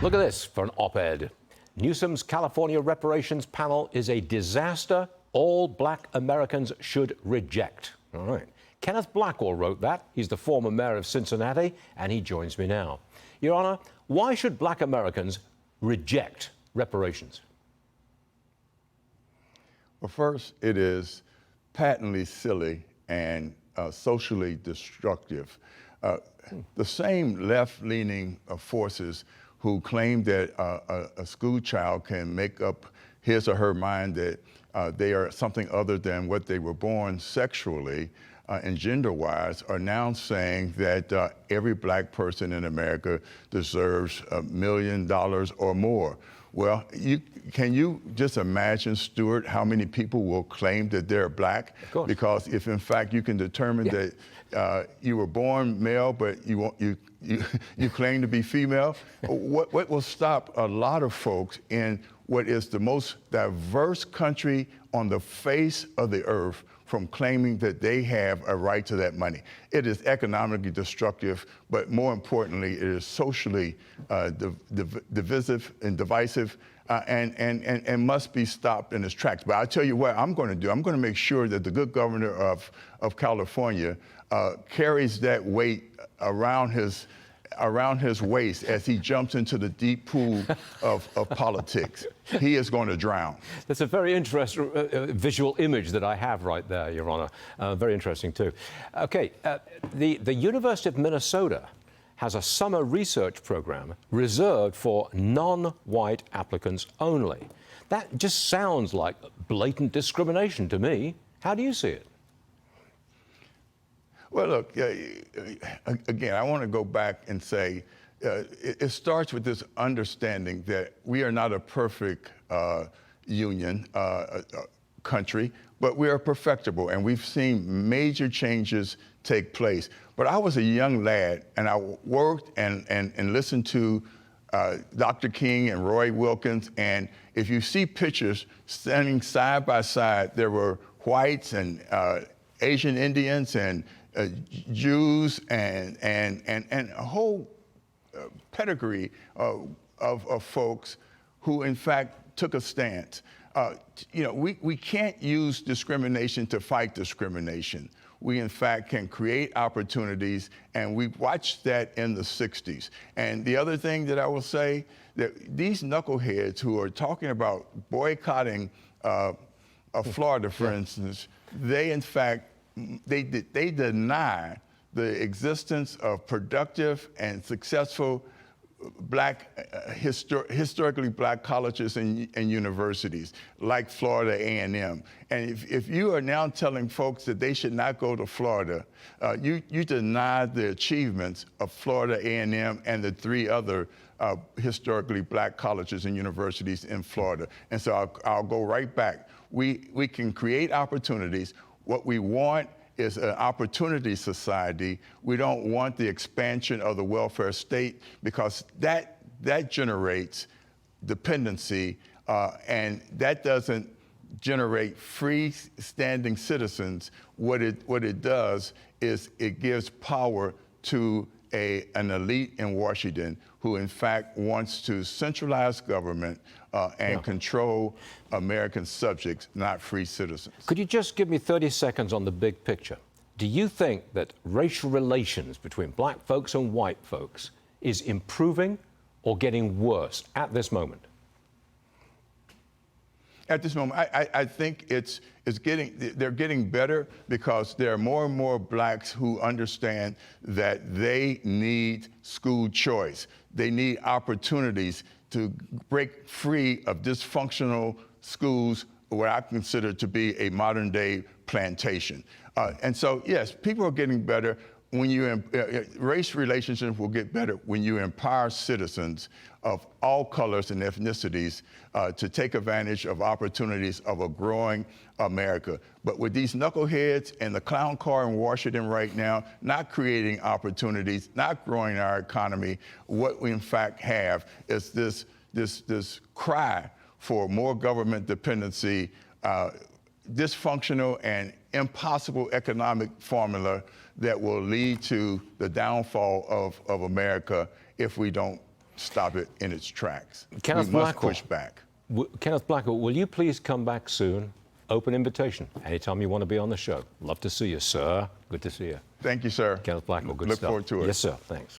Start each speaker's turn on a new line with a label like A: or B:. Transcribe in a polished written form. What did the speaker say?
A: Look at this for an op-ed. Newsom's California reparations panel is a disaster all black Americans should reject. All right. Kenneth Blackwell wrote that. He's the former mayor of Cincinnati, and he joins me now. Your Honor, why should black Americans reject reparations?
B: Well, first, it is patently silly and socially destructive. The same left-leaning forces who claim that a school child can make up his or her mind that they are something other than what they were born sexually and gender-wise are now saying that every black person in America deserves $1 million or more. Well, can you just imagine, Stuart, how many people will claim that they're black? Because if, in fact, you can determine that you were born male, but you claim to be female, what will stop a lot of folks in what is the most diverse country on the face of the earth from claiming that they have a right to that money? It is economically destructive, but more importantly, it is socially divisive and divisive and must be stopped in its tracks. But I'll tell you what I'm going to do. I'm going to make sure that the good governor of California carries that weight around his waist as he jumps into the deep pool of politics. He is going to drown.
A: That's a very interesting visual image that I have right there, Your Honor. Very interesting, too. Okay, the University of Minnesota has a summer research program reserved for non-white applicants only. That just sounds like blatant discrimination to me. How do you see it?
B: Well, look, again, I want to go back and say it starts with this understanding that we are not a perfect union country, but we are perfectible, and we've seen major changes take place. But I was a young lad, and I worked and listened to Dr. King and Roy Wilkins, and if you see pictures standing side by side, there were whites and Asian Indians and Jews and a whole pedigree of folks who, in fact, took a stance. You know, we can't use discrimination to fight discrimination. We, in fact, can create opportunities, and we watched that in the 60s. And the other thing that I will say, that these knuckleheads who are talking about boycotting Florida, for instance, they, in fact, they deny the existence of productive and successful historically black colleges and universities like Florida A&M. And if you are now telling folks that they should not go to Florida, you deny the achievements of Florida A&M and the 3 other historically black colleges and universities in Florida. And so I'll go right back. We can create opportunities. What we want is an opportunity society. We don't want the expansion of the welfare state, because that generates dependency, and that doesn't generate freestanding citizens. What it does is it gives power to an elite in Washington who, in fact, wants to centralize government and control American subjects, not free citizens.
A: Could you just give me 30 seconds on the big picture? Do you think that racial relations between black folks and white folks is improving or getting worse at this moment?
B: At this moment, I think they're getting better, because there are more and more blacks who understand that they need school choice. They need opportunities to break free of dysfunctional schools, what I consider to be a modern day plantation. And so, yes, people are getting better. When race relationships will get better when you empower citizens of all colors and ethnicities to take advantage of opportunities of a growing America. But with these knuckleheads and the clown car in Washington right now, not creating opportunities, not growing our economy, what we in fact have is this cry for more government dependency, dysfunctional and impossible economic formula that will lead to the downfall of America if we don't stop it in its tracks.
A: Kenneth
B: We must
A: Blackwell.
B: push back.
A: Kenneth Blackwell, will you please come back soon? Open invitation. Anytime you want to be on the show. Love to see you, sir. Good to see you.
B: Thank you, sir.
A: Kenneth Blackwell, good
B: Look
A: stuff.
B: forward to it.
A: Yes, sir. Thanks.